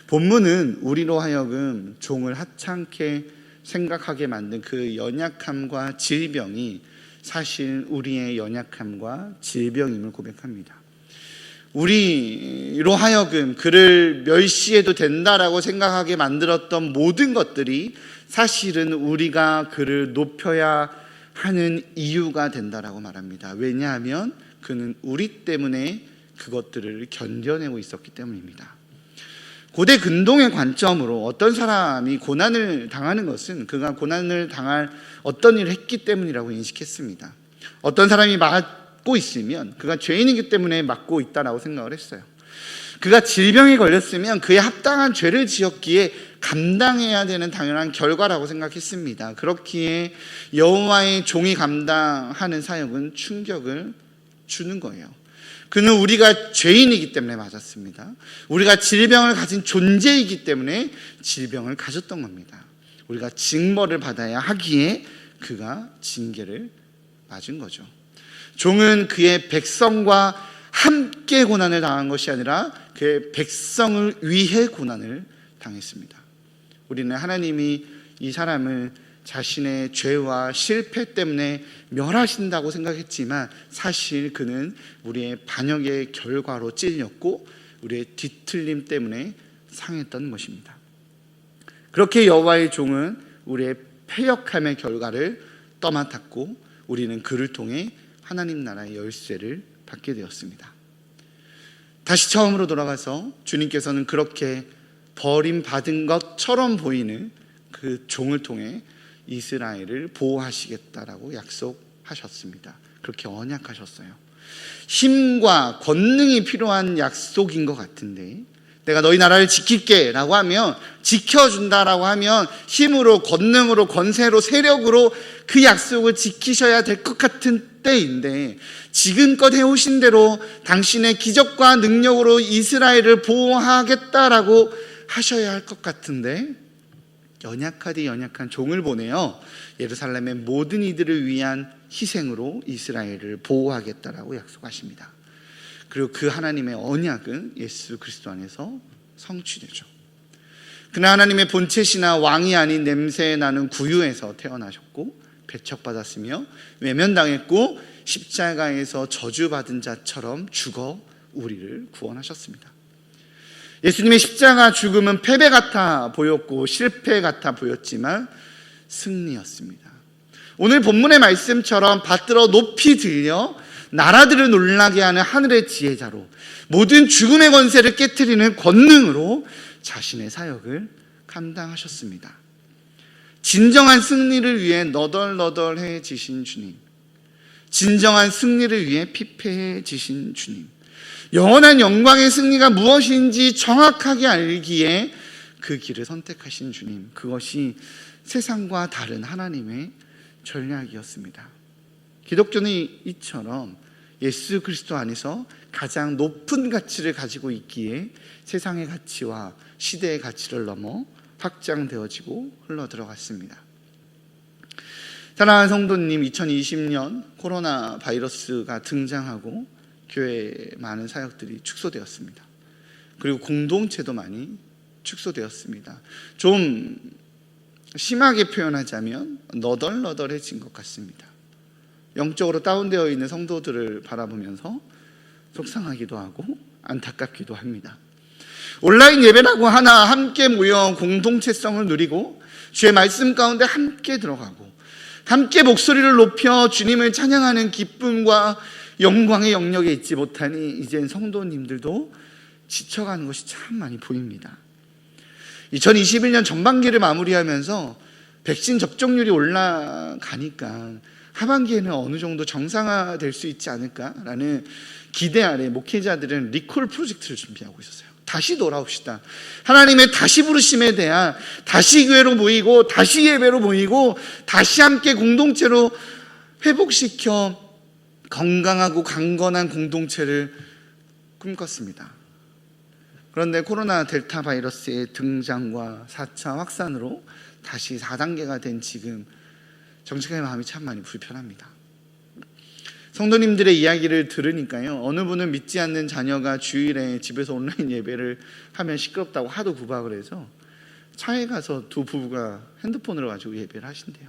본문은 우리로 하여금 종을 하찮게 생각하게 만든 그 연약함과 질병이 사실 우리의 연약함과 질병임을 고백합니다. 우리로 하여금 그를 멸시해도 된다라고 생각하게 만들었던 모든 것들이 사실은 우리가 그를 높여야 하는 이유가 된다라고 말합니다. 왜냐하면 그는 우리 때문에 그것들을 견뎌내고 있었기 때문입니다. 고대 근동의 관점으로 어떤 사람이 고난을 당하는 것은 그가 고난을 당할 어떤 일을 했기 때문이라고 인식했습니다. 어떤 사람이 맞고 있으면 그가 죄인이기 때문에 맞고 있다라고 생각을 했어요. 그가 질병에 걸렸으면 그에 합당한 죄를 지었기에 감당해야 되는 당연한 결과라고 생각했습니다. 그렇기에 여호와의 종이 감당하는 사역은 충격을 주는 거예요. 그는 우리가 죄인이기 때문에 맞았습니다. 우리가 질병을 가진 존재이기 때문에 질병을 가졌던 겁니다. 우리가 징벌을 받아야 하기에 그가 징계를 맞은 거죠. 종은 그의 백성과 함께 고난을 당한 것이 아니라 그의 백성을 위해 고난을 당했습니다. 우리는 하나님이 이 사람을 자신의 죄와 실패 때문에 멸하신다고 생각했지만 사실 그는 우리의 반역의 결과로 찔렸고 우리의 뒤틀림 때문에 상했던 것입니다. 그렇게 여호와의 종은 우리의 패역함의 결과를 떠맡았고 우리는 그를 통해 하나님 나라의 열쇠를 받게 되었습니다. 다시 처음으로 돌아가서 주님께서는 그렇게 버림받은 것처럼 보이는 그 종을 통해 이스라엘을 보호하시겠다라고 약속하셨습니다. 그렇게 언약하셨어요. 힘과 권능이 필요한 약속인 것 같은데 내가 너희 나라를 지킬게 라고 하면 지켜준다라고 하면 힘으로 권능으로 권세로 세력으로 그 약속을 지키셔야 될 것 같은 때인데 지금껏 해오신 대로 당신의 기적과 능력으로 이스라엘을 보호하겠다라고 하셔야 할 것 같은데 연약하디 연약한 종을 보내어 예루살렘의 모든 이들을 위한 희생으로 이스라엘을 보호하겠다라고 약속하십니다. 그리고 그 하나님의 언약은 예수 그리스도 안에서 성취되죠. 그는 하나님의 본체시나 왕이 아닌 냄새 나는 구유에서 태어나셨고 배척받았으며 외면당했고 십자가에서 저주받은 자처럼 죽어 우리를 구원하셨습니다. 예수님의 십자가 죽음은 패배 같아 보였고 실패 같아 보였지만 승리였습니다. 오늘 본문의 말씀처럼 받들어 높이 들려 나라들을 놀라게 하는 하늘의 지혜자로 모든 죽음의 권세를 깨트리는 권능으로 자신의 사역을 감당하셨습니다. 진정한 승리를 위해 너덜너덜해지신 주님, 진정한 승리를 위해 피폐해지신 주님, 영원한 영광의 승리가 무엇인지 정확하게 알기에 그 길을 선택하신 주님, 그것이 세상과 다른 하나님의 전략이었습니다. 기독교는 이처럼 예수 그리스도 안에서 가장 높은 가치를 가지고 있기에 세상의 가치와 시대의 가치를 넘어 확장되어지고 흘러들어갔습니다. 사랑하는 성도님, 2020년 코로나 바이러스가 등장하고 교회의 많은 사역들이 축소되었습니다. 그리고 공동체도 많이 축소되었습니다. 좀 심하게 표현하자면 너덜너덜해진 것 같습니다. 영적으로 다운되어 있는 성도들을 바라보면서 속상하기도 하고 안타깝기도 합니다. 온라인 예배라고 하나 함께 모여 공동체성을 누리고 주의 말씀 가운데 함께 들어가고 함께 목소리를 높여 주님을 찬양하는 기쁨과 영광의 영역에 있지 못하니 이젠 성도님들도 지쳐가는 것이 참 많이 보입니다. 2021년 전반기를 마무리하면서 백신 접종률이 올라가니까 하반기에는 어느 정도 정상화될 수 있지 않을까라는 기대 아래 목회자들은 리콜 프로젝트를 준비하고 있었어요. 다시 돌아옵시다. 하나님의 다시 부르심에 대한 다시 교회로 모이고 다시 예배로 모이고 다시 함께 공동체로 회복시켜 건강하고 강건한 공동체를 꿈꿨습니다. 그런데 코로나 델타 바이러스의 등장과 4차 확산으로 다시 4단계가 된 지금 정직하게 마음이 참 많이 불편합니다. 성도님들의 이야기를 들으니까요, 어느 분은 믿지 않는 자녀가 주일에 집에서 온라인 예배를 하면 시끄럽다고 하도 구박을 해서 차에 가서 두 부부가 핸드폰으로 가지고 예배를 하신대요.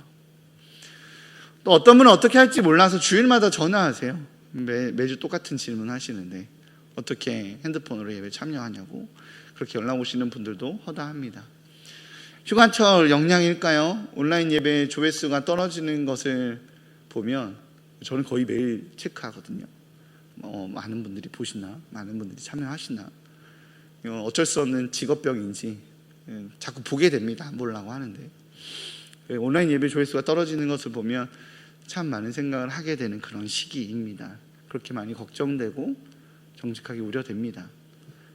또 어떤 분은 어떻게 할지 몰라서 주일마다 전화하세요. 매주 똑같은 질문 하시는데 어떻게 핸드폰으로 예배 참여하냐고 그렇게 연락 오시는 분들도 허다합니다. 휴가철 영향일까요? 온라인 예배 조회수가 떨어지는 것을 보면 저는 거의 매일 체크하거든요. 많은 분들이 보시나, 많은 분들이 참여하시나. 어쩔 수 없는 직업병인지 자꾸 보게 됩니다. 안 보려고 하는데 온라인 예배 조회수가 떨어지는 것을 보면 참 많은 생각을 하게 되는 그런 시기입니다. 그렇게 많이 걱정되고 정직하게 우려됩니다.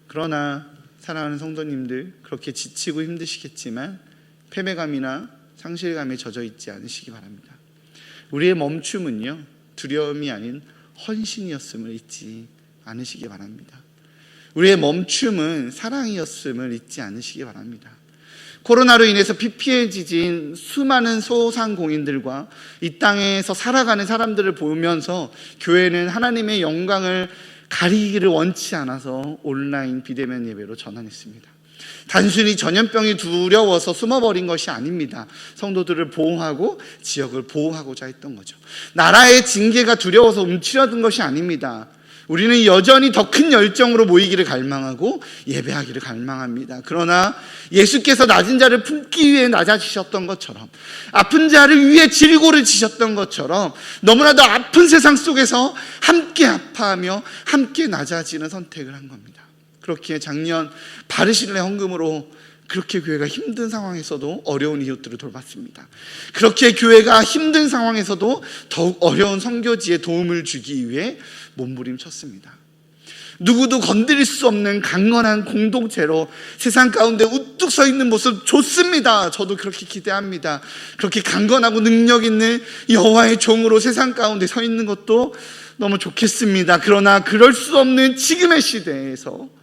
그러나 사랑하는 성도님들, 그렇게 지치고 힘드시겠지만 패배감이나 상실감에 젖어 있지 않으시기 바랍니다. 우리의 멈춤은요, 두려움이 아닌 헌신이었음을 잊지 않으시기 바랍니다. 우리의 멈춤은 사랑이었음을 잊지 않으시기 바랍니다. 코로나로 인해서 피폐해진 수많은 소상공인들과 이 땅에서 살아가는 사람들을 보면서 교회는 하나님의 영광을 가리기를 원치 않아서 온라인 비대면 예배로 전환했습니다. 단순히 전염병이 두려워서 숨어버린 것이 아닙니다. 성도들을 보호하고 지역을 보호하고자 했던 거죠. 나라의 징계가 두려워서 움츠러든 것이 아닙니다. 우리는 여전히 더 큰 열정으로 모이기를 갈망하고 예배하기를 갈망합니다. 그러나 예수께서 낮은 자를 품기 위해 낮아지셨던 것처럼, 아픈 자를 위해 질고를 지셨던 것처럼 너무나도 아픈 세상 속에서 함께 아파하며 함께 낮아지는 선택을 한 겁니다. 그렇게 작년 바르실레 헌금으로 그렇게 교회가 힘든 상황에서도 어려운 이웃들을 돌봤습니다. 그렇게 교회가 힘든 상황에서도 더욱 어려운 선교지에 도움을 주기 위해 몸부림쳤습니다. 누구도 건드릴 수 없는 강건한 공동체로 세상 가운데 우뚝 서 있는 모습 좋습니다. 저도 그렇게 기대합니다. 그렇게 강건하고 능력 있는 여호와의 종으로 세상 가운데 서 있는 것도 너무 좋겠습니다. 그러나 그럴 수 없는 지금의 시대에서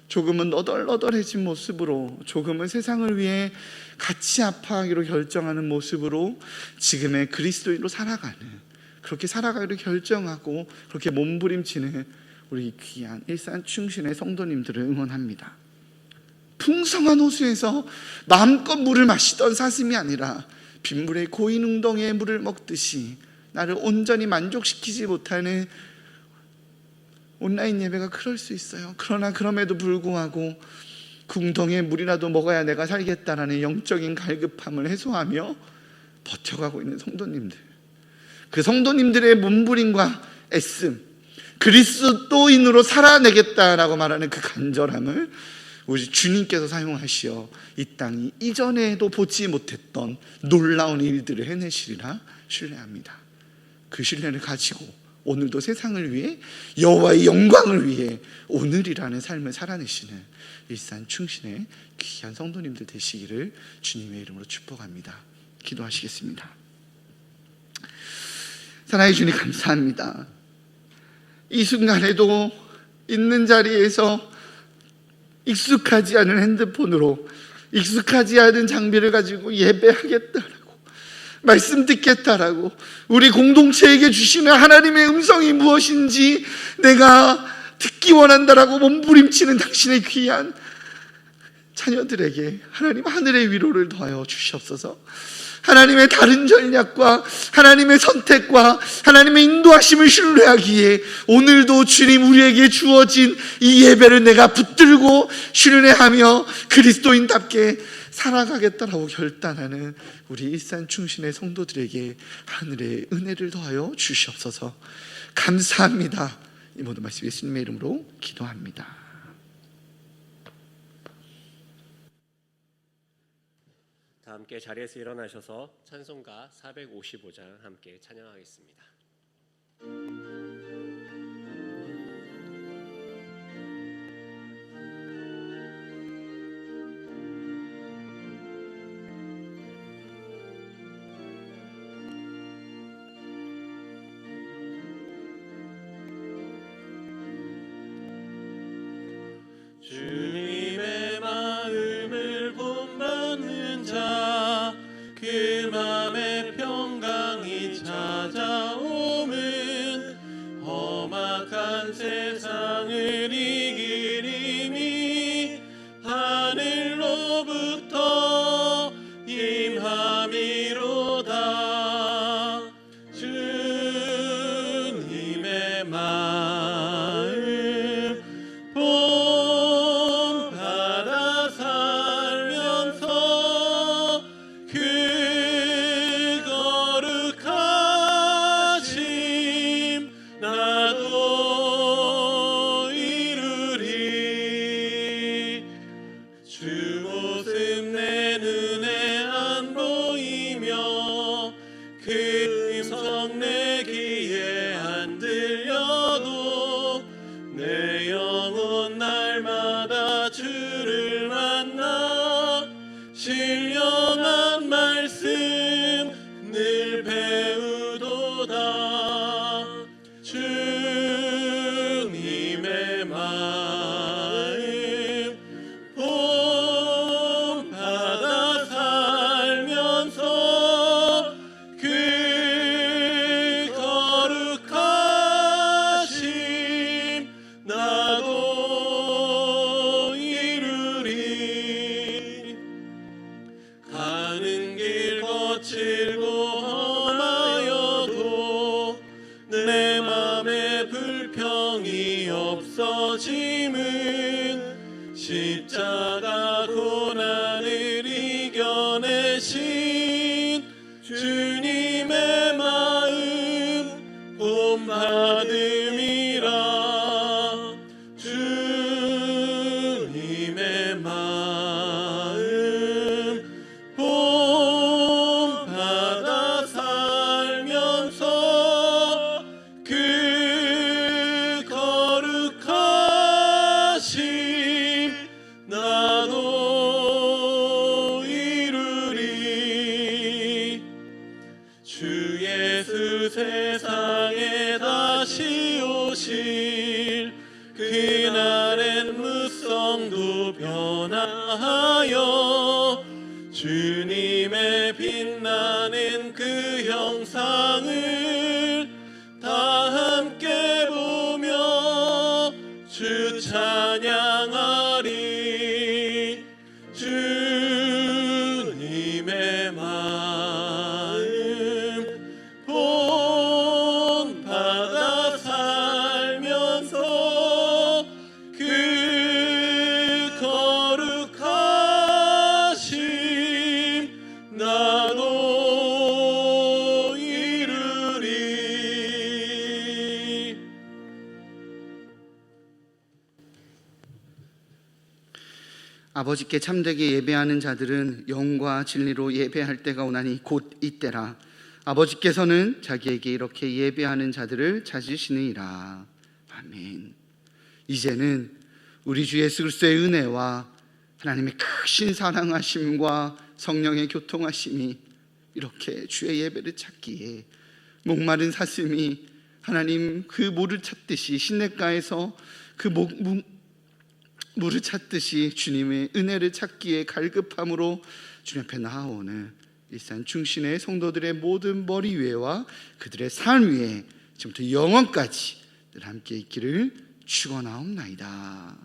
조금은 너덜너덜해진 모습으로, 조금은 세상을 위해 같이 아파하기로 결정하는 모습으로 지금의 그리스도인으로 살아가는, 그렇게 살아가기로 결정하고 그렇게 몸부림치는 우리 귀한 일산 충신의 성도님들을 응원합니다. 풍성한 호수에서 마음껏 물을 마시던 사슴이 아니라 빗물의 고인 웅덩이의 물을 먹듯이 나를 온전히 만족시키지 못하는 온라인 예배가 그럴 수 있어요. 그러나 그럼에도 불구하고 궁덩이에 물이라도 먹어야 내가 살겠다라는 영적인 갈급함을 해소하며 버텨가고 있는 성도님들, 그 성도님들의 몸부림과 애씀, 그리스도인으로 살아내겠다라고 말하는 그 간절함을 우리 주님께서 사용하시어 이 땅이 이전에도 보지 못했던 놀라운 일들을 해내시리라 신뢰합니다. 그 신뢰를 가지고 오늘도 세상을 위해, 여호와의 영광을 위해 오늘이라는 삶을 살아내시는 일산 충신의 귀한 성도님들 되시기를 주님의 이름으로 축복합니다. 기도하시겠습니다. 사랑의 주님, 감사합니다. 이 순간에도 있는 자리에서 익숙하지 않은 핸드폰으로, 익숙하지 않은 장비를 가지고 예배하겠다라고, 말씀 듣겠다라고, 우리 공동체에게 주시는 하나님의 음성이 무엇인지 내가 듣기 원한다라고 몸부림치는 당신의 귀한 자녀들에게 하나님 하늘의 위로를 더하여 주시옵소서. 하나님의 다른 전략과 하나님의 선택과 하나님의 인도하심을 신뢰하기에 오늘도 주님 우리에게 주어진 이 예배를 내가 붙들고 신뢰하며 그리스도인답게 살아가겠다라고 결단하는 우리 일산 충신의 성도들에게 하늘의 은혜를 더하여 주시옵소서. 감사합니다. 이 모든 말씀 예수님의 이름으로 기도합니다. 다 함께 자리에서 일어나셔서 찬송가 455장 함께 찬양하겠습니다. 주님의 마음을 본받는 자, 그 맘에 평강이 찾아오면 험악한 세상을 이길 힘이 하늘로부터 임함이로다. 주님의 마음 본받아 살면서 그 거룩하심 나도 이루리. 주 모습 내 눈에 안 보이며 그 음성 내 귀에 안 들려도 내 영혼 날마다 주를 만나 신령한 말씀 늘 배우도다. 주님의 마음 본받아 살면서 그 거룩하심 나도 이루리. 가는 길 거칠고 험하여도 내 맘에 불평이 없어짐은 십자가 고난을 이겨내신 주님의 마음 본받음이라. 주님의 마음 본받아 살면서 그 거룩하심 나도 이루리. 주 예수 세상에 다시 오실 그날엔 무성도 변화하여 주님의 빛나는 그 형상을 다 함께 보며 주 찬양하리. 주님의 마음 본받아 살면서 그 거룩하심 나도 이루리. 아버지께 참되게 예배하는 자들은 영과 진리로 예배할 때가 오나니 곧 이때라. 아버지께서는 자기에게 이렇게 예배하는 자들을 찾으시느니라. 아멘. 이제는 우리 주 예수 그리스도의 은혜와 하나님의 크신 사랑하심과 성령의 교통하심이 이렇게 주의 예배를 찾기에 목마른 사슴이 하나님 그 물을 찾듯이 시냇가에서 그 물을 찾듯이 주님의 은혜를 찾기에 갈급함으로 주님 앞에 나아오는 일산 충신의 성도들의 모든 머리 위에와 그들의 삶 위에 지금부터 영원까지 늘 함께 있기를 축원하옵나이다.